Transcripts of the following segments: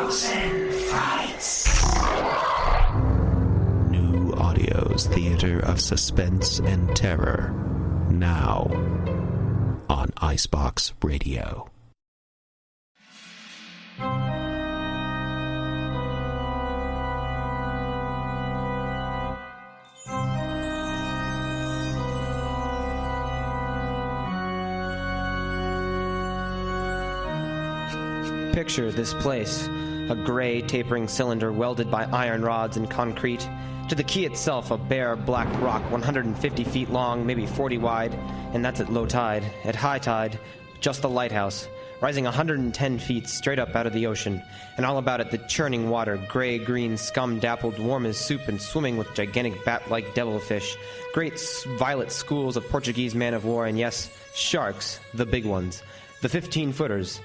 Icebox and Frights. New Audio's Theater of Suspense and Terror. Now on Icebox Radio. Picture this place, a gray, tapering cylinder welded by iron rods and concrete. To the quay itself, a bare, black rock 150 feet long, maybe 40 wide, and that's at low tide. At high tide, just the lighthouse, rising 110 feet straight up out of the ocean, and all about it the churning water, gray-green, scum-dappled, warm as soup, and swimming with gigantic bat-like devilfish, great violet schools of Portuguese man-of-war, and yes, sharks, the big ones, the 15-footers.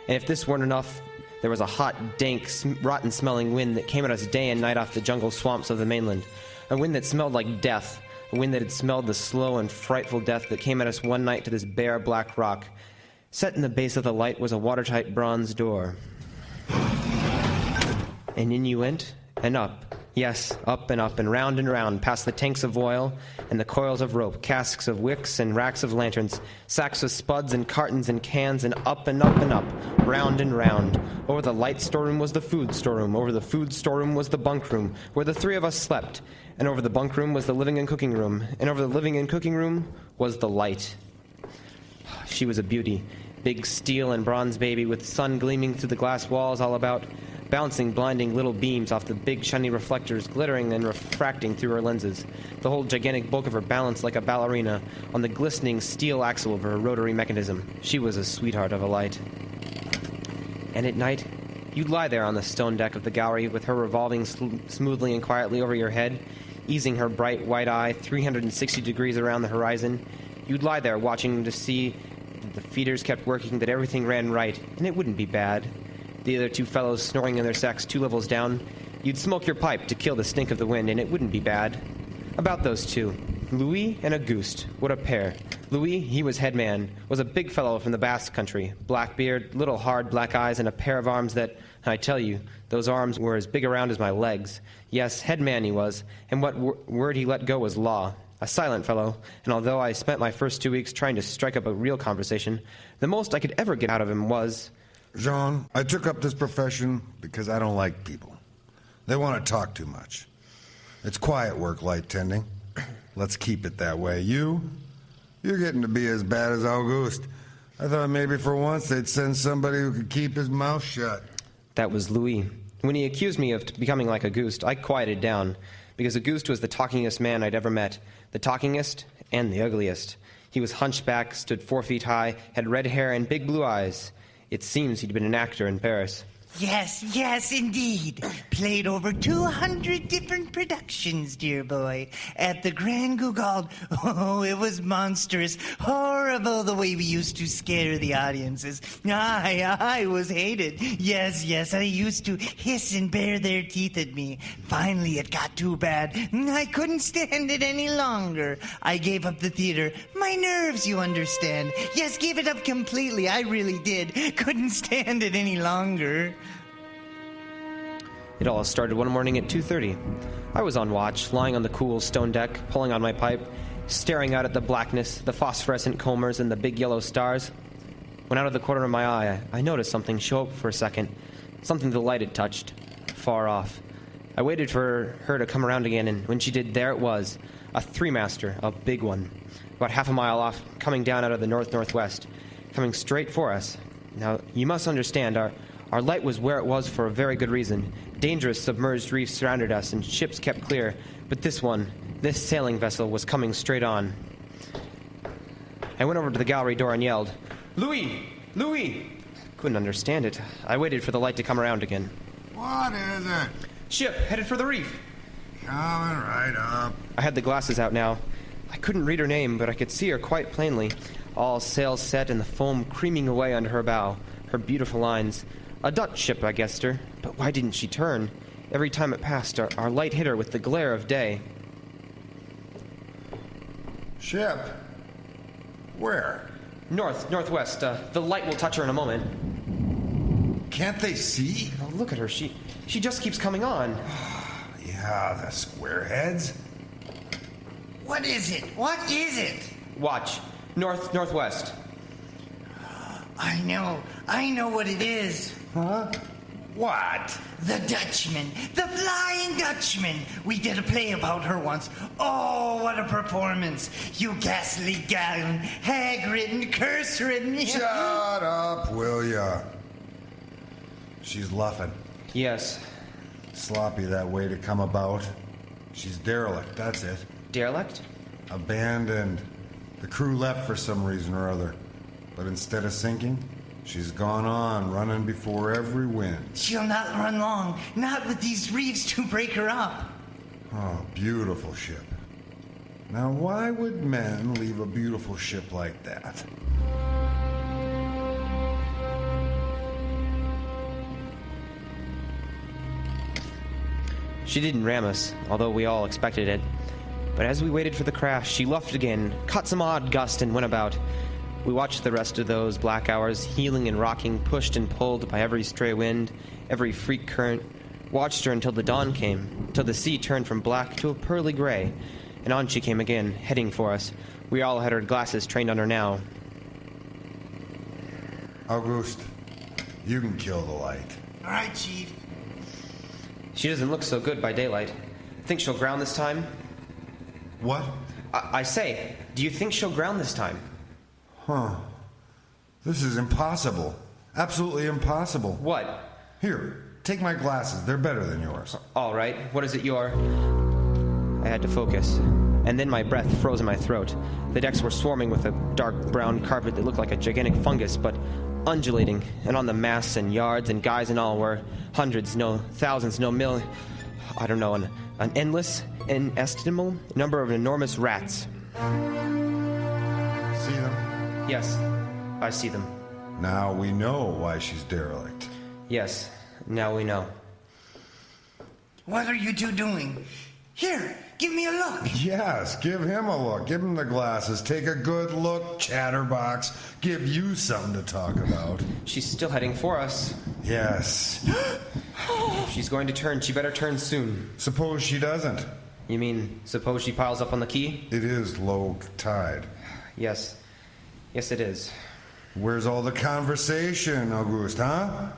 And if this weren't enough, there was a hot, dank, rotten-smelling wind that came at us day and night off the jungle swamps of the mainland. A wind that smelled like death. A wind that had smelled the slow and frightful death that came at us one night to this bare black rock. Set in the base of the light was a watertight bronze door. And in you went, and up. Yes, up and round, past the tanks of oil and the coils of rope, casks of wicks and racks of lanterns, sacks of spuds and cartons and cans, and up, round and round. Over the light storeroom was the food storeroom, over the food storeroom was the bunk room, where the three of us slept, and over the bunk room was the living and cooking room, and over the living and cooking room was the light. She was a beauty, big steel and bronze baby with sun gleaming through the glass walls all about, bouncing blinding little beams off the big shiny reflectors glittering and refracting through her lenses, the whole gigantic bulk of her balanced like a ballerina on the glistening steel axle of her rotary mechanism. She was a sweetheart of a light. And at night, you'd lie there on the stone deck of the gallery with her revolving smoothly and quietly over your head, easing her bright white eye 360 degrees around the horizon. You'd lie there watching to see that the feeders kept working, that everything ran right, and it wouldn't be bad. The other two fellows snoring in their sacks 2 levels down. You'd smoke your pipe to kill the stink of the wind, and it wouldn't be bad. About those two, Louis and Auguste, what a pair. Louis, he was head man, was a big fellow from the Basque country, black beard, little hard black eyes, and a pair of arms that, I tell you, those arms were as big around as my legs. Yes, head man he was, and what word he let go was law. A silent fellow, and although I spent my first 2 weeks trying to strike up a real conversation, the most I could ever get out of him was... Jean, I took up this profession because I don't like people. They want to talk too much. It's quiet work, light tending. Let's keep it that way. You're getting to be as bad as Auguste. I thought maybe for once they'd send somebody who could keep his mouth shut. That was Louis. When he accused me of becoming like Auguste, I quieted down, because Auguste was the talkingest man I'd ever met. The talkingest and the ugliest. He was hunchback, stood 4 feet high, had red hair and big blue eyes. It seems he'd been an actor in Paris. Yes, indeed. Played over 200 different productions, dear boy. At the Grand Guignol. Oh, it was monstrous. Horrible the way we used to scare the audiences. I was hated. Yes, I used to hiss and bare their teeth at me. Finally, it got too bad. I couldn't stand it any longer. I gave up the theater. My nerves, you understand. Yes, gave it up completely. I really did. Couldn't stand it any longer. It all started one morning at 2:30. I was on watch, lying on the cool stone deck, pulling on my pipe, staring out at the blackness, the phosphorescent combers, and the big yellow stars. When out of the corner of my eye, I noticed something show up for a second, something the light had touched, far off. I waited for her to come around again, and when she did, there it was, a three-master, a big one, about half a mile off, coming down out of the north-northwest, coming straight for us. Now, you must understand, our light was where it was for a very good reason. Dangerous submerged reefs surrounded us, and ships kept clear. But this sailing vessel, was coming straight on. I went over to the gallery door and yelled, "Louis! Louis!" Couldn't understand it. I waited for the light to come around again. What is it? Ship, headed for the reef. Coming right up. I had the glasses out now. I couldn't read her name, but I could see her quite plainly. All sails set and the foam creaming away under her bow. Her beautiful lines. A Dutch ship, I guessed her. But why didn't she turn? Every time it passed, our light hit her with the glare of day. Ship? Where? Northwest. The light will touch her in a moment. Can't they see? look at her. She just keeps coming on. Yeah, the squareheads. What is it? What is it? Watch. Northwest. I know what it is. Huh? What? The Dutchman. The Flying Dutchman. We did a play about her once. Oh, what a performance. You ghastly gown. Hag-ridden, curse-ridden. Shut up, will ya? She's luffing. Yes. Sloppy that way to come about. She's derelict, that's it. Derelict? Abandoned. The crew left for some reason or other. But instead of sinking, she's gone on, running before every wind. She'll not run long. Not with these reefs to break her up. Oh, beautiful ship. Now, why would men leave a beautiful ship like that? She didn't ram us, although we all expected it. But as we waited for the crash, she luffed again, caught some odd gust, and went about. We watched the rest of those black hours, heeling and rocking, pushed and pulled by every stray wind, every freak current. Watched her until the dawn came, till the sea turned from black to a pearly gray, and on she came again, heading for us. We all had our glasses trained on her now. Auguste, you can kill the light. All right, Chief. She doesn't look so good by daylight. Think she'll ground this time? What? I say, do you think she'll ground this time? Huh. This is impossible. Absolutely impossible. What? Here, take my glasses. They're better than yours. All right. What is it your... I had to focus. And then my breath froze in my throat. The decks were swarming with a dark brown carpet that looked like a gigantic fungus, but undulating. And on the masts and yards and guys and all were hundreds, no thousands, no million... I don't know, an endless, inestimable number of enormous rats. See them? Yes, I see them. Now we know why she's derelict. Yes, now we know. What are you two doing? Here, give me a look. Yes, give him a look. Give him the glasses. Take a good look, chatterbox. Give you something to talk about. She's still heading for us. Yes. If she's going to turn, she better turn soon. Suppose she doesn't. You mean, suppose she piles up on the quay? It is low tide. Yes. Yes, it is. Where's all the conversation, Auguste, huh?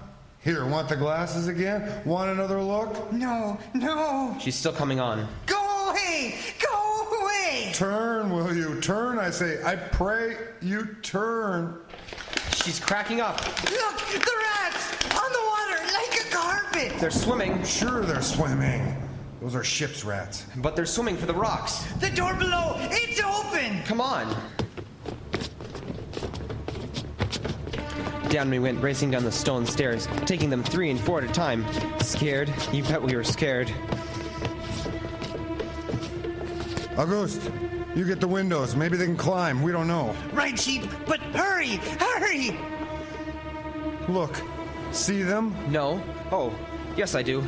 Here, want the glasses again? Want another look? No. She's still coming on. Go away! Go away! Turn, will you? Turn, I say. I pray you turn. She's cracking up. Look, the rats! On the water, like a carpet! They're swimming. Sure they're swimming. Those are ship's rats. But they're swimming for the rocks. The door below, it's open! Come on. Down we went, racing down the stone stairs, taking them 3 and 4 at a time. Scared? You bet we were scared. Auguste, you get the windows. Maybe they can climb. We don't know. Right, Chief, but hurry! Hurry! Look. See them? No. Oh, yes I do.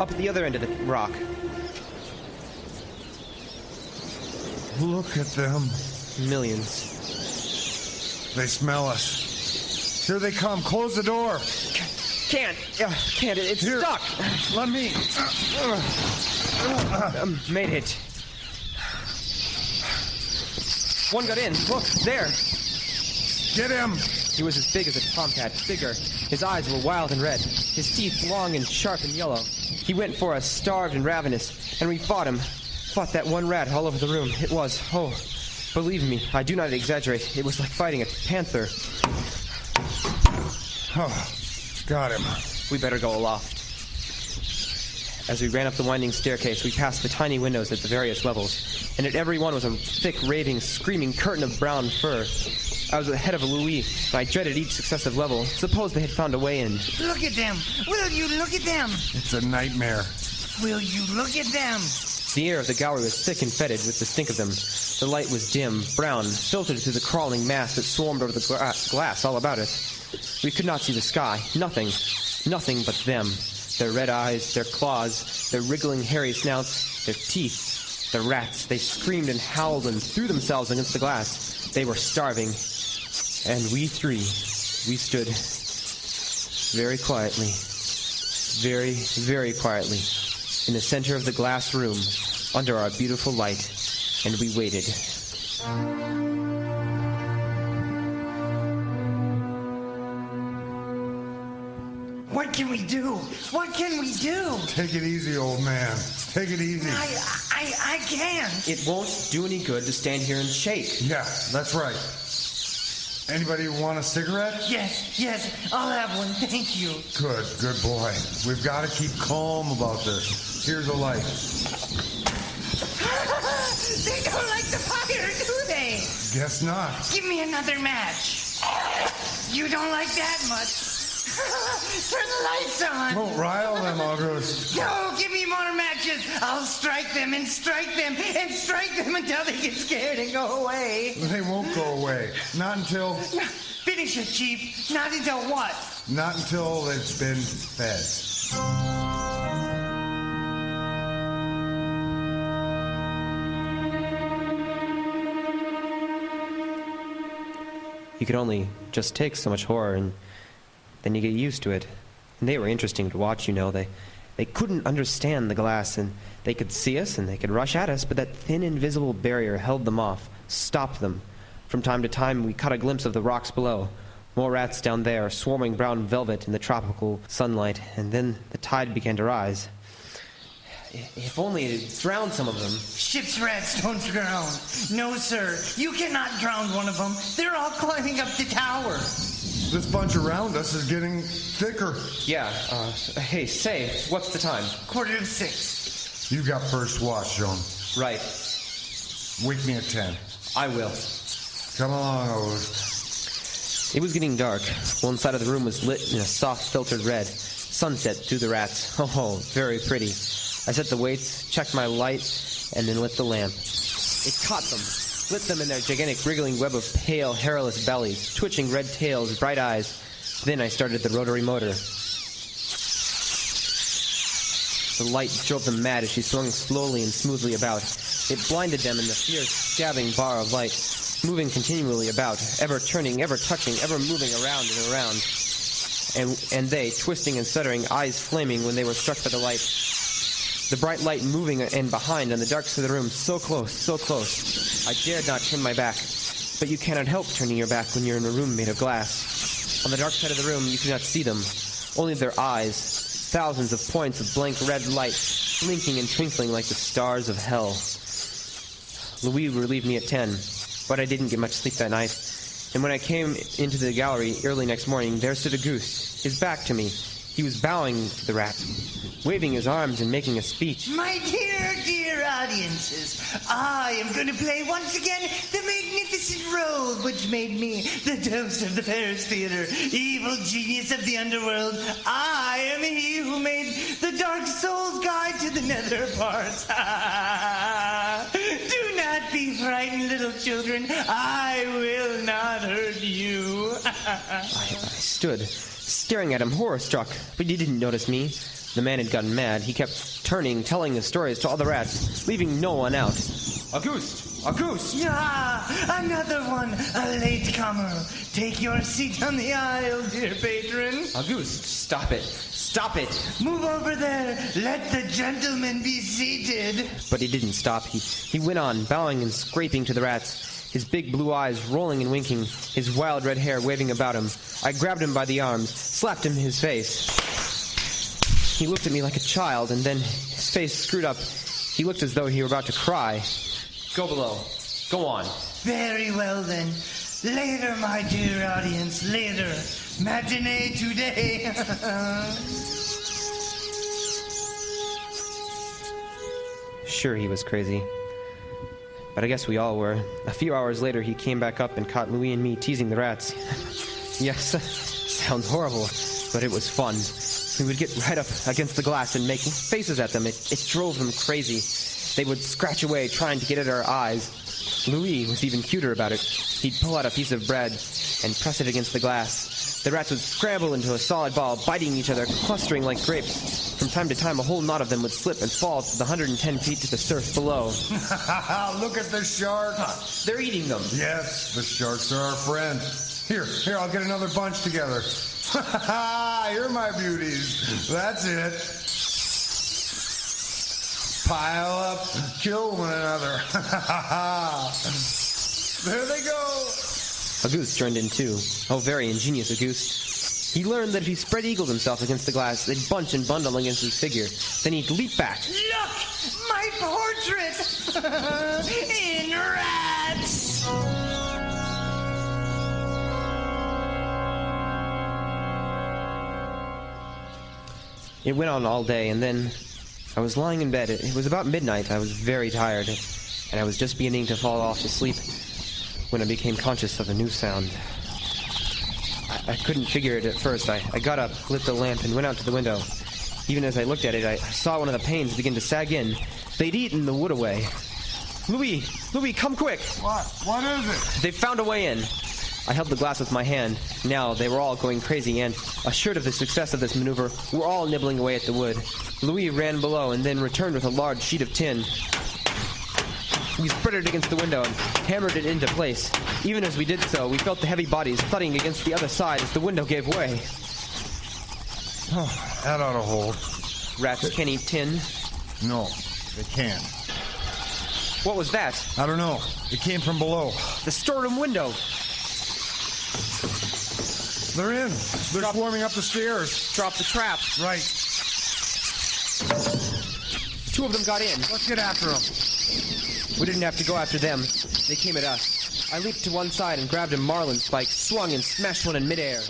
Up at the other end of the rock. Look at them. Millions. They smell us. Here they come. Close the door. Can't. It's Here. stuck. Let me. Made it. One got in. Look, there. Get him. He was as big as a tomcat, bigger. His eyes were wild and red. His teeth long and sharp and yellow. He went for us, starved and ravenous, and we fought him. Fought that one rat all over the room. It was, believe me, I do not exaggerate. It was like fighting a panther. Oh, got him. We better go aloft. As we ran up the winding staircase, we passed the tiny windows at the various levels, and at every one was a thick, raving, screaming curtain of brown fur. I was at the head of a Louis, and I dreaded each successive level. Suppose they had found a way in. Look at them! Will you look at them? It's a nightmare. Will you look at them? The air of the gallery was thick and fetid with the stink of them. The light was dim, brown, filtered through the crawling mass that swarmed over the glass all about us. We could not see the sky. Nothing but them. Their red eyes, their claws, their wriggling hairy snouts, their teeth, the rats. They screamed and howled and threw themselves against the glass. They were starving. And we stood very quietly, very, very quietly, in the center of the glass room, under our beautiful light, and we waited. What can we do? What can we do? Take it easy, old man. Take it easy. I can't. It won't do any good to stand here and shake. Yeah, that's right. Anybody want a cigarette? Yes, I'll have one, thank you. Good boy. We've got to keep calm about this. Here's a light. They don't like the fire, do they? Guess not. Give me another match. You don't like that much. Turn the lights on. Don't rile them, August. No, give me more matches. I'll strike them and strike them and strike them until they get scared and go away. They won't go away. Not until... Finish it, Chief. Not until what? Not until they've been fed. You could only just take so much horror, and then you get used to it. And they were interesting to watch, you know. They couldn't understand the glass, and they could see us, and they could rush at us, but that thin, invisible barrier held them off, stopped them. From time to time, we caught a glimpse of the rocks below. More rats down there, swarming brown velvet in the tropical sunlight, and then the tide began to rise. If only it had drowned some of them. Ship's rats don't drown. No, sir. You cannot drown one of them. They're all climbing up the tower. This bunch around us is getting thicker. Yeah, hey, say, what's the time? 5:45. You got first watch, John. Right. Wake me at 10. I will. Come along, August. It was getting dark. One side of the room was lit in a soft, filtered red. Sunset through the rats. Oh, very pretty. I set the weights, checked my light, and then lit the lamp. It caught them, split them in their gigantic wriggling web of pale, hairless bellies, twitching red tails, bright eyes. Then I started the rotary motor. The light drove them mad as she swung slowly and smoothly about. It blinded them in the fierce, stabbing bar of light, moving continually about, ever turning, ever touching, ever moving around and around. And they, twisting and stuttering, eyes flaming when they were struck by the light. The bright light moving and behind on the dark side of the room, so close, so close. I dared not turn my back. But you cannot help turning your back when you're in a room made of glass. On the dark side of the room, you cannot see them. Only their eyes, thousands of points of blank red light, blinking and twinkling like the stars of hell. Louis relieved me at 10, but I didn't get much sleep that night. And when I came into the gallery early next morning, there stood a goose, his back to me. He was bowing to the rats, waving his arms and making a speech. My dear audiences, I am going to play once again the magnificent role which made me the toast of the Paris Theater, evil genius of the underworld. I am he who made the Dark Soul's Guide to the Nether Parts. Do not be frightened, little children. I will not hurt you. I stood, staring at him, horror-struck, but he didn't notice me. The man had gotten mad. He kept turning, telling his stories to all the rats, leaving no one out. Auguste! Auguste! Yeah, another one, a latecomer. Take your seat on the aisle, dear patron. Auguste, stop it. Stop it. Move over there. Let the gentleman be seated. But he didn't stop. He went on, bowing and scraping to the rats, his big blue eyes rolling and winking, his wild red hair waving about him. I grabbed him by the arms, slapped him in his face. He looked at me like a child, and then his face screwed up. He looked as though he were about to cry. Go below. Go on. Very well, then. Later, my dear audience, later. Matinee today. Sure, he was crazy. But I guess we all were. A few hours later, he came back up and caught Louis and me teasing the rats. Yes, sounds horrible, but it was fun. We would get right up against the glass and make faces at them. It drove them crazy. They would scratch away, trying to get at our eyes. Louis was even cuter about it. He'd pull out a piece of bread and press it against the glass. The rats would scramble into a solid ball, biting each other, clustering like grapes. From time to time, a whole knot of them would slip and fall to the 110 feet to the surf below. Look at the sharks. They're eating them. Yes, the sharks are our friend. Here, I'll get another bunch together. You're my beauties. That's it. Pile up, kill one another. There they go. A goose joined in too. Oh, very ingenious a goose. He learned that if he spread eagled himself against the glass, they'd bunch and bundle against his figure. Then he'd leap back. Look! My portrait! In rats! It went on all day, and then I was lying in bed. It was about midnight. I was very tired, and I was just beginning to fall off to sleep when I became conscious of a new sound. I couldn't figure it at first. I got up, lit the lamp, and went out to the window. Even as I looked at it, I saw one of the panes begin to sag in. They'd eaten the wood away. Louis, come quick! What? What is it? They found a way in. I held the glass with my hand. Now they were all going crazy, and, assured of the success of this maneuver, were all nibbling away at the wood. Louis ran below and then returned with a large sheet of tin. We spread it against the window and hammered it into place. Even as we did so, we felt the heavy bodies thudding against the other side as the window gave way. Oh, that ought to hold. Rats can't eat tin. No, they can't. What was that? I don't know. It came from below. The storeroom window. They're in. They're swarming up the stairs. Drop the trap. Right. Two of them got in. Let's get after them. We didn't have to go after them. They came at us. I leaped to one side and grabbed a marlin spike, swung and smashed one in midair.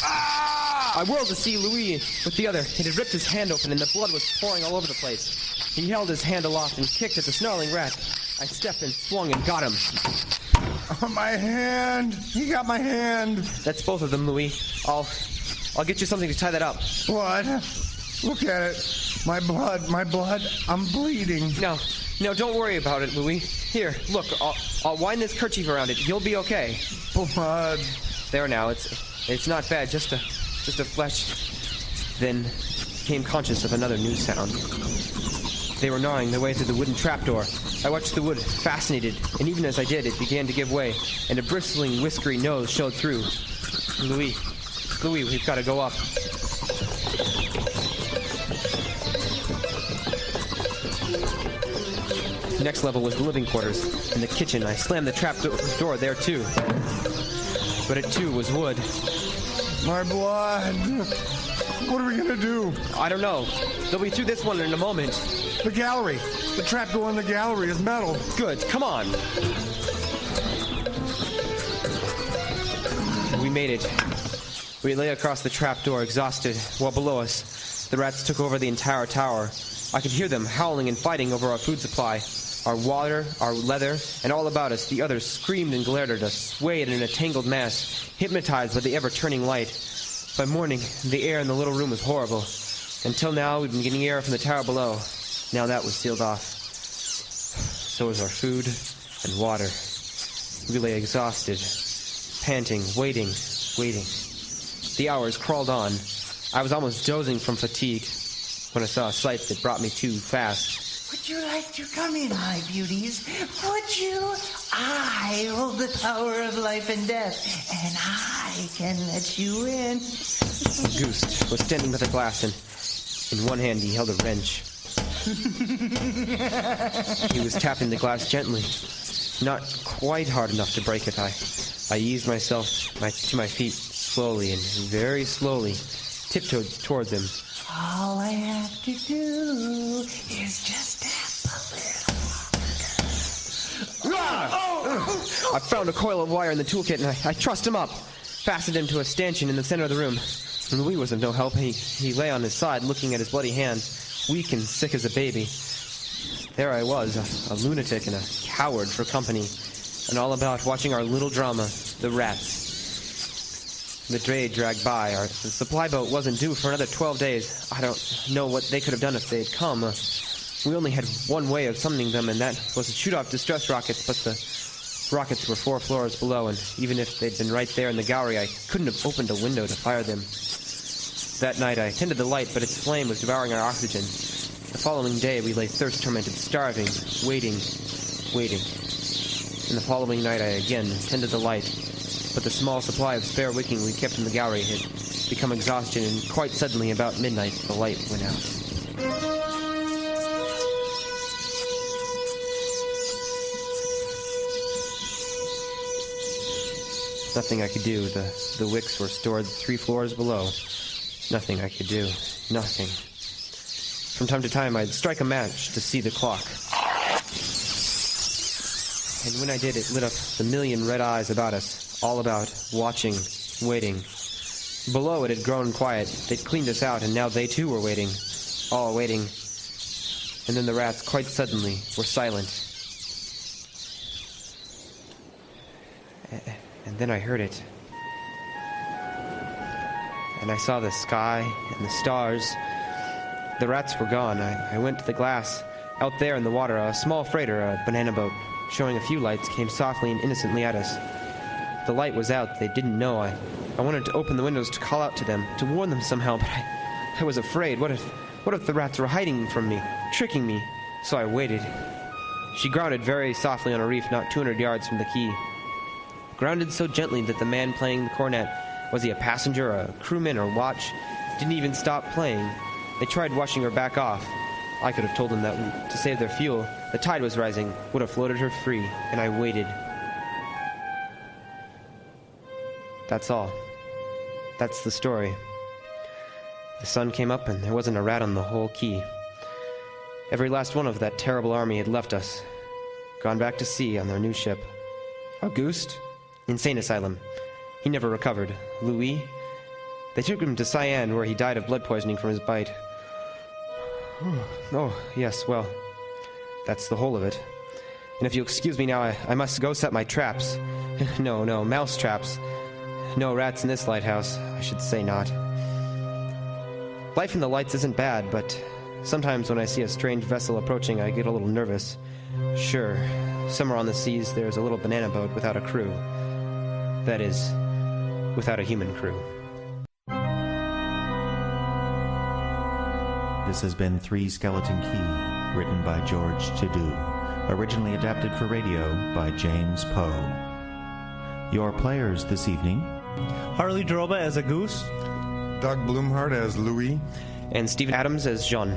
I whirled to see Louis with the other. It had ripped his hand open and the blood was pouring all over the place. He held his hand aloft and kicked at the snarling rat. I stepped and swung and got him. Oh, my hand. He got my hand. That's both of them, Louis. I'll get you something to tie that up. What? Look at it. My blood. I'm bleeding. No, don't worry about it, Louis. Here, look, I'll wind this kerchief around it. You'll be okay. Blood. There now, it's not bad, just a flesh. Then came conscious of another new sound. They were gnawing their way through the wooden trapdoor. I watched the wood, fascinated, and even as I did, it began to give way, and a bristling, whiskery nose showed through. Louis, we've got to go up. The next level was the living quarters. In the kitchen, I slammed the trap door there too. But it too was wood. My blood. What are we gonna do? I don't know. They'll be through this one in a moment. The gallery. The trap door in the gallery is metal. Good, come on. We made it. We lay across the trap door, exhausted, while below us, the rats took over the entire tower. I could hear them howling and fighting over our food supply, our water, our leather, and all about us the others screamed and glared at us, swayed in a tangled mass, hypnotized by the ever-turning light. By morning, the air in the little room was horrible. Until now, we'd been getting air from the tower below. Now that was sealed off. So was our food and water. We lay exhausted, panting, waiting. The hours crawled on. I was almost dozing from fatigue when I saw a sight that brought me to fast. Would you like to come in, my beauties? Would you? I hold the power of life and death, and I can let you in. Goose was standing by the glass, and in one hand he held a wrench. He was tapping the glass gently, not quite hard enough to break it. I eased myself to my feet slowly and very slowly, tiptoed towards him. All I have to do is just tap a little. I found a coil of wire in the toolkit and I trussed him up, fastened him to a stanchion in the center of the room. And Louis was of no help. He lay on his side looking at his bloody hand, weak and sick as a baby. There I was, a lunatic and a coward for company, and all about watching our little drama, the rats. The dray dragged by. The supply boat wasn't due for another 12 days. I don't know what they could have done if they had come. We only had one way of summoning them, and that was to shoot off distress rockets, but the rockets were 4 floors below, and even if they'd been right there in the gallery, I couldn't have opened a window to fire them. That night I tended the light, but its flame was devouring our oxygen. The following day we lay thirst-tormented, starving, waiting. And the following night I again tended the light, but the small supply of spare wicking we kept in the gallery had become exhausted, and quite suddenly, about midnight, the light went out. Nothing I could do. The wicks were stored 3 floors below. Nothing I could do. Nothing. From time to time, I'd strike a match to see the clock. And when I did, it lit up the million red eyes about us, all about, watching, waiting. Below, it had grown quiet. They'd cleaned us out, and now they too were waiting. All waiting. And then the rats, quite suddenly, were silent. And then I heard it. And I saw the sky and the stars. The rats were gone. I went to the glass. Out there in the water, a small freighter, a banana boat, showing a few lights, came softly and innocently at us. The light was out. They didn't know. I wanted to open the windows to call out to them, to warn them somehow, but I was afraid. What if the rats were hiding from me, tricking me? So I waited. She grounded very softly on a reef not 200 yards from the quay. Grounded so gently that the man playing the cornet, was he a passenger, a crewman, or watch, didn't even stop playing. They tried washing her back off. I could have told them that to save their fuel, the tide was rising, would have floated her free, and I waited. That's all. That's the story. The sun came up and there wasn't a rat on the whole quay. Every last one of that terrible army had left us, gone back to sea on their new ship. Auguste? Insane asylum. He never recovered. Louis? They took him to Cyan, where he died of blood poisoning from his bite. Oh, yes, well, that's the whole of it. And if you'll excuse me now, I must go set my traps. No, mouse traps. No rats in this lighthouse. I should say not. Life in the lights isn't bad, but sometimes when I see a strange vessel approaching, I get a little nervous. Sure, somewhere on the seas there's a little banana boat without a crew. That is, without a human crew. This has been Three Skeleton Key, written by George Toudouze, originally adapted for radio by James Poe. Your players this evening: Harley Droba as Auguste, Doug Blumhardt as Louis, And Stephen Adams as Jean.